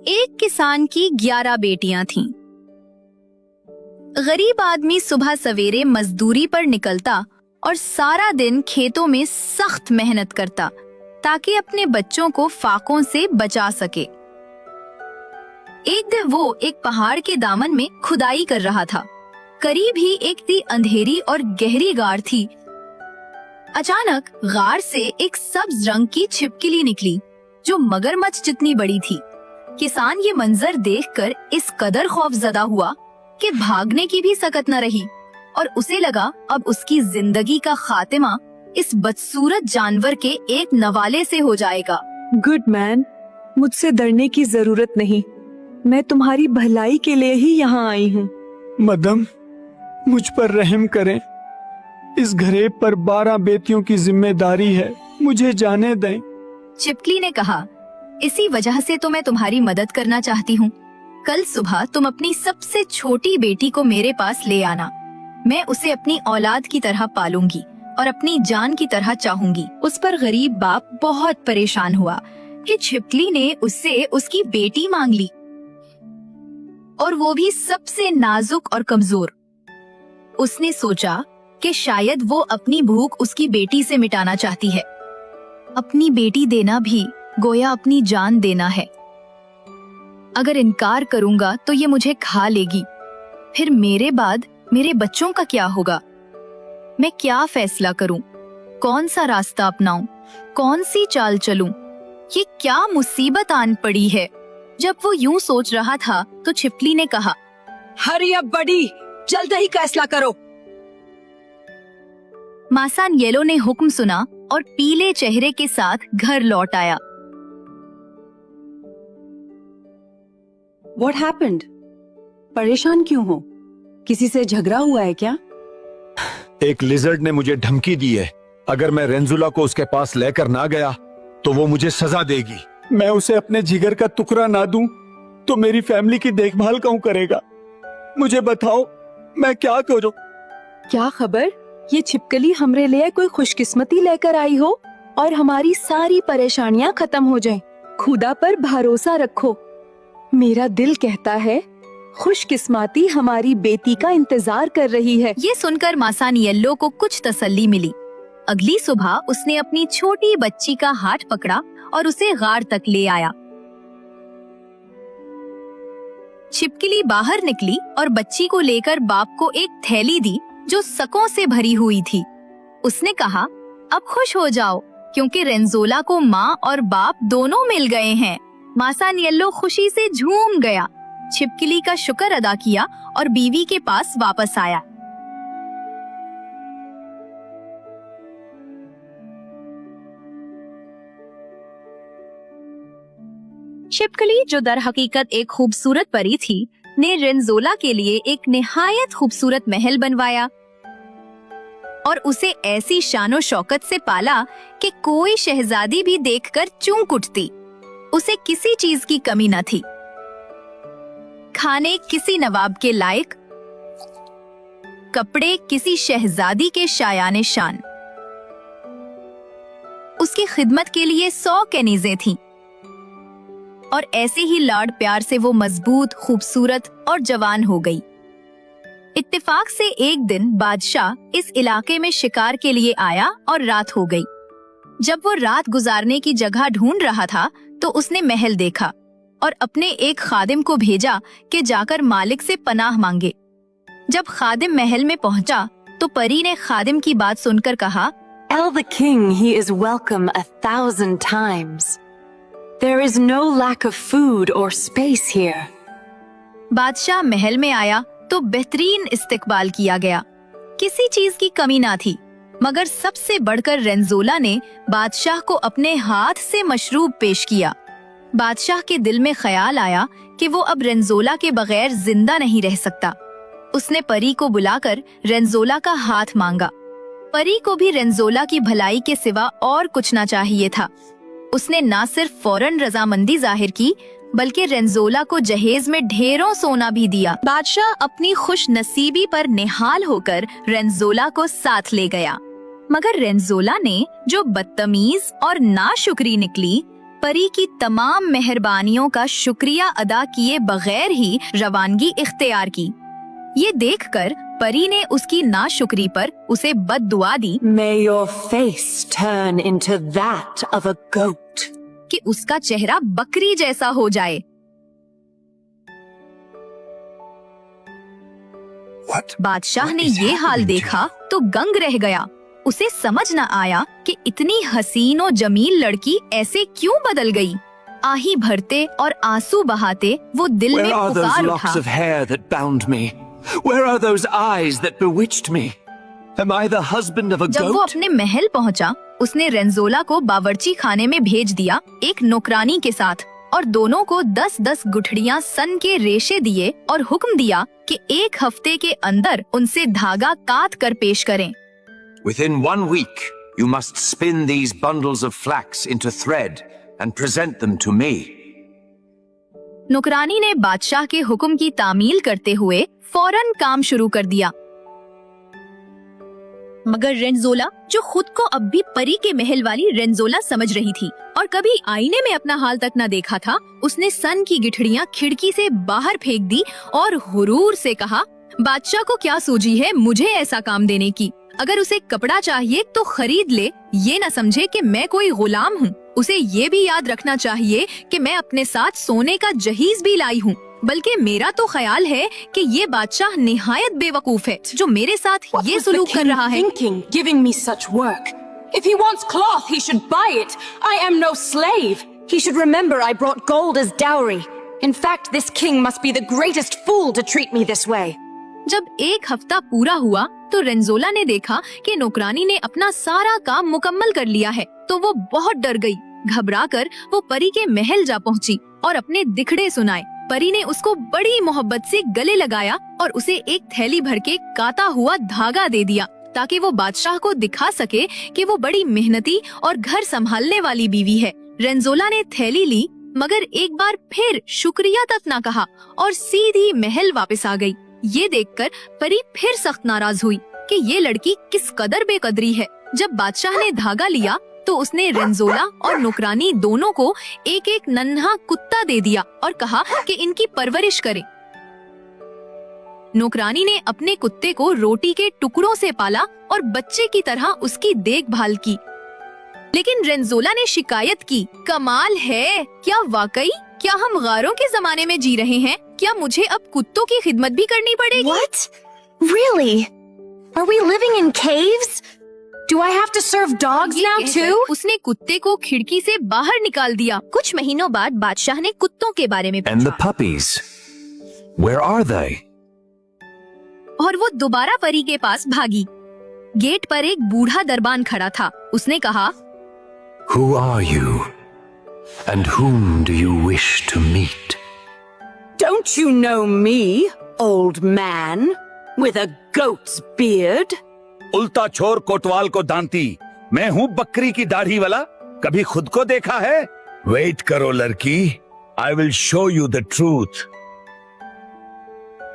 एक किसान की 11 बेटियां थीं। गरीब आदमी सुबह सवेरे मजदूरी पर निकलता और सारा दिन खेतों में सख्त मेहनत करता ताकि अपने बच्चों को फाकों से बचा सके। एक दिन वो एक पहाड़ के दामन में खुदाई कर रहा था। करीब ही एक अंधेरी और गहरी गार थी। अचानक गार से एक सब्ज रंग की छिपकली निकली जो मगरमच्छ जितनी बड़ी थी। किसान ये मंजर देखकर इस कदर खौफजदा हुआ कि भागने की भी सकत न रही और उसे लगा अब उसकी जिंदगी का खात्मा इस बदसूरत जानवर के एक नवाले से हो जाएगा। गुड मैन, मुझसे डरने की जरूरत नहीं, मैं तुम्हारी भलाई के लिए ही यहाँ आई हूँ। मदम, मुझ पर रहम करें, इस घरेब पर 12 बेटियों की जिम्मेदारी है, मुझे जाने दें। छिपकली ने कहा, इसी वजह से तो मैं तुम्हारी मदद करना चाहती हूँ। कल सुबह तुम अपनी सबसे छोटी बेटी को मेरे पास ले आना। मैं उसे अपनी औलाद की तरह पालूंगी और अपनी जान की तरह चाहूंगी। उस पर गरीब बाप बहुत परेशान हुआ कि छिपकली ने उससे उसकी बेटी मांग ली, और वो भी सबसे नाजुक और कमजोर। उसने सोचा कि शायद वो अपनी भूख उसकी बेटी से मिटाना चाहती है। अपनी बेटी देना भी गोया अपनी जान देना है। अगर इनकार करूंगा तो ये मुझे खा लेगी, फिर मेरे बाद मेरे बच्चों का क्या होगा? मैं क्या फैसला करूं? कौन सा रास्ता अपनाऊं? कौन सी चाल चलूं? ये क्या मुसीबत आन पड़ी है? जब वो यूं सोच रहा था तो छिपकली ने कहा, हरी अब बड़ी, जल्द ही फैसला करो। मासान येलो ने हुक्म सुना और पीले चेहरे के साथ घर लौट आया। What happened? परेशान क्यों हो? किसी से झगड़ा हुआ है क्या? एक लिजर्ड ने मुझे धमकी दी है, अगर मैं रेंजुला को उसके पास लेकर ना गया तो वो मुझे सजा देगी। मैं उसे अपने जिगर का टुकड़ा ना दूं तो मेरी फैमिली की देखभाल कौन करेगा? मुझे बताओ, मैं क्या करूं? क्या खबर, ये छिपकली हमरे लिए कोई खुशकिस्मती लेकर आई हो और हमारी सारी परेशानियां खत्म हो जाएं। खुदा पर भरोसा रखो। मेरा दिल कहता है खुशकिस्मती हमारी बेटी का इंतजार कर रही है। ये सुनकर मासान येलो को कुछ तसल्ली मिली। अगली सुबह उसने अपनी छोटी बच्ची का हाथ पकड़ा और उसे गार तक ले आया। छिपकली बाहर निकली और बच्ची को लेकर बाप को एक थैली दी जो सकों से भरी हुई थी। उसने कहा, अब खुश हो जाओ क्योंकि रेंजोला को माँ और बाप दोनों मिल गए हैं। मासान येलो खुशी से झूम गया, छिपकली का शुक्र अदा किया और बीवी के पास वापस आया। छिपकली, जो दर हकीकत एक खूबसूरत परी थी, ने रेंजोला के लिए एक निहायत खूबसूरत महल बनवाया और उसे ऐसी शानो शौकत से पाला कि कोई शहजादी भी देखकर चूक उठती। उसे किसी चीज की कमी न थी, खाने किसी नवाब के लायक, कपड़े किसी शहजादी के शायाने शान। उसकी खिदमत के लिए 100 कनीजें थीं और ऐसे ही लाड प्यार से वो मजबूत, खूबसूरत और जवान हो गई। इत्तेफाक से एक दिन बादशाह इस इलाके में शिकार के लिए आया और रात हो गई। जब वो रात गुजारने की जगह ढूंढ रहा था तो उसने महल देखा और अपने एक खादिम को भेजा कि जाकर मालिक से पनाह मांगे। जब खादिम महल में पहुंचा तो परी ने खादिम की बात सुनकर कहा, Tell the king he is welcome 1,000 times. There is no lack of food or space here. बादशाह महल में आया तो बेहतरीन इस्तकबाल किया गया, किसी चीज की कमी ना थी। मगर सबसे बढ़कर रेंजोला ने बादशाह को अपने हाथ से मशरूब पेश किया। बादशाह के दिल में ख्याल आया कि वो अब रेंजोला के बगैर जिंदा नहीं रह सकता। उसने परी को बुलाकर रेंजोला का हाथ मांगा। परी को भी रेंजोला की भलाई के सिवा और कुछ ना चाहिए था। उसने ना सिर्फ फौरन रजामंदी जाहिर की बल्कि रेंजोला को जहेज में ढेरों सोना भी दिया। बादशाह अपनी खुश नसीबी पर निहाल होकर रेंजोला को साथ ले गया, मगर रेंजोला ने, जो बदतमीज और नाशुक्री निकली, परी की तमाम मेहरबानियों का शुक्रिया अदा किए बगैर ही रवानगी इख्तियार की। ये देखकर परी ने उसकी नाशुक्री पर उसे बद्दुआ दी May your face turn into that of a goat. कि उसका चेहरा बकरी जैसा हो जाए। बादशाह ने ये हाल देखा तो दंग रह गया। उसे समझ न आया कि इतनी हसीन और जमील लड़की ऐसे क्यों बदल गई। आही भरते और आंसू बहाते वो दिल में Where are those पुकार locks उठा, of hair that bound me? Where are those eyes that bewitched me? Am I the husband of a जब वो goat? अपने महल पहुंचा, उसने रेंजोला को बावर्ची खाने में भेज दिया एक नौकरानी के साथ, और दोनों को 10-10 गुठड़ियां सन के रेशे दिए और हुक्म दिया कि 1 हफ्ते के अंदर उनसे धागा काट कर पेश करें। Within 1 week, you must spin these bundles of flax into thread and present them to me. नौकरानी ने बादशाह के हुक्म की तामील करते हुए फौरन काम शुरू कर दिया। मगर रेंजोला, जो खुद को अब भी परी के महल वाली रेंजोला समझ रही थी और कभी आईने में अपना हाल तक न देखा था, उसने सन की गिठड़ियां खिड़की से बाहर फेंक दी और हुरूर से कहा, बादशाह को क्या सूझी है मुझे ऐसा काम देने की। अगर उसे कपड़ा चाहिए तो खरीद ले, ये न समझे कि मैं कोई गुलाम हूँ। उसे ये भी याद रखना चाहिए कि मैं अपने साथ सोने का जहीज भी लाई हूँ। बल्कि मेरा तो ख्याल है कि ये बादशाह निहायत बेवकूफ है जो मेरे साथ ये सुलूक कर रहा है। Thinking, giving me such work. If he wants cloth, he should buy it. I am no slave. He should remember I brought gold as dowry. In fact, this king must be the greatest fool to treat me this way. जब 1 हफ्ता पूरा हुआ तो रेंजोला ने देखा कि नौकरानी ने अपना सारा काम मुकम्मल कर लिया है, तो वो बहुत डर गई। घबराकर वो परी के महल जा पहुंची और अपने दिखड़े सुनाए। परी ने उसको बड़ी मोहब्बत से गले लगाया और उसे एक थैली भर के काता हुआ धागा दे दिया ताकि वो बादशाह को दिखा सके कि वो बड़ी मेहनती और घर संभालने वाली बीवी है। रेंजोला ने थैली ली, मगर एक बार फिर शुक्रिया तक न कहा और सीधी महल वापस आ गई। ये देखकर परी फिर सख्त नाराज हुई कि ये लड़की किस कदर बेकदरी है। जब बादशाह ने धागा लिया तो उसने रेंजोला और नौकरानी दोनों को एक एक नन्हा कुत्ता दे दिया और कहा कि इनकी परवरिश करें। नौकरानी ने अपने कुत्ते को रोटी के टुकड़ों से पाला और बच्चे की तरह उसकी देखभाल की। लेकिन रेंजोला ने शिकायत की, कमाल है, क्या वाकई क्या हम गारों के जमाने में जी रहे हैं? क्या मुझे अब कुत्तों की खिदमत भी करनी पड़ेगी? What? Really? Are we living in caves? Do I have to serve dogs ये now कहकर too? उसने कुत्ते को खिड़की से बाहर निकाल दिया। कुछ महीनों बाद बादशाह ने कुत्तों के बारे में And the पूछा puppies? Where are they? और वो दोबारा परी के पास भागी। गेट पर एक बूढ़ा दरबान खड़ा था। उसने कहा, Who are you? And whom do you wish to meet? Don't you know me, old man, with a goat's beard? उल्टा छोर कोतवाल को दांती, मैं हूँ बकरी की दाढ़ी वाला। कभी खुद को देखा है? वेट करो लड़की, I will show you the truth.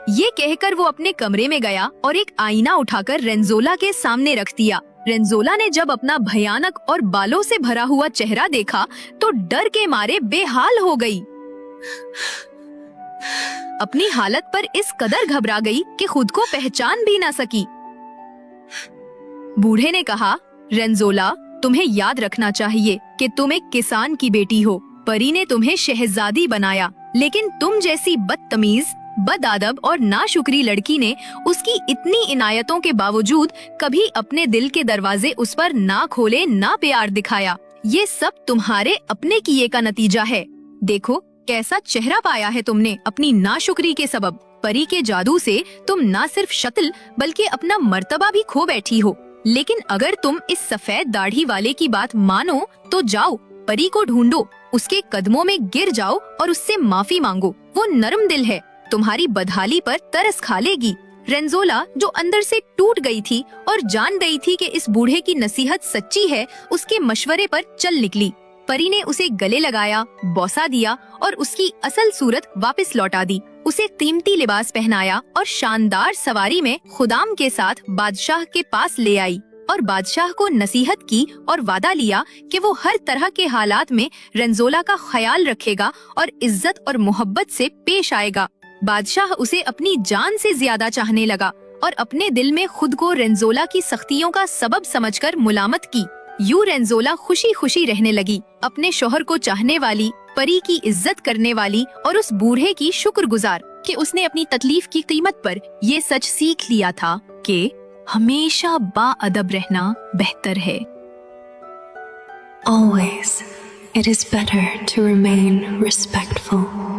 ये कहकर वो अपने कमरे में गया और एक आईना उठाकर रेंजोला के सामने रख दिया। रेंजोला ने जब अपना भयानक और बालों से भरा हुआ चेहरा देखा तो डर के मारे बेहाल हो गई। अपनी हालत पर इस कदर घबरा गई कि खुद को पहचान भी ना सकी। बूढ़े ने कहा, रेंजोला, तुम्हें याद रखना चाहिए कि तुम एक किसान की बेटी हो। परी ने तुम्हें शहजादी बनाया, लेकिन तुम जैसी बदतमीज, बदअदब और नाशुक्री लड़की ने उसकी इतनी इनायतों के बावजूद कभी अपने दिल के दरवाजे उस पर ना खोले, ना प्यार दिखाया। ये सब तुम्हारे अपने किए का नतीजा है। देखो कैसा चेहरा पाया है तुमने अपनी नाशुक्री के सबब। परी के जादू से तुम ना सिर्फ शक्ल बल्कि अपना मर्तबा भी खो बैठी हो। लेकिन अगर तुम इस सफेद दाढ़ी वाले की बात मानो तो जाओ, परी को ढूंढो, उसके कदमों में गिर जाओ और उससे माफी मांगो। वो नरम दिल है, तुम्हारी बदहाली पर तरस खा लेगी। रेंजोला, जो अंदर से टूट गई थी और जान गई थी कि इस बूढ़े की नसीहत सच्ची है, उसके मशवरे पर चल निकली। परी ने उसे गले लगाया, बौसा दिया और उसकी असल सूरत वापस लौटा दी। उसे कीमती लिबास पहनाया और शानदार सवारी में खुदाम के साथ बादशाह के पास ले आई और और बादशाह को नसीहत की और वादा लिया कि वो हर तरह के हालात में रेंजोला का ख्याल रखेगा और इज्जत और मोहब्बत से पेश आएगा। बादशाह उसे अपनी जान से ज्यादा चाहने लगा और अपने दिल में खुद को रेंजोला की सख्तियों का सबब समझकर मुलामत की। यूं रेंजोला खुशी खुशी रहने लगी, अपने शोहर को चाहने वाली, परी की इज्जत करने वाली और उस बूढ़े की शुक्रगुजार कि उसने अपनी तकलीफ की कीमत पर ये सच सीख लिया था कि हमेशा बाअदब रहना बेहतर है। Always, it is better to remain respectful.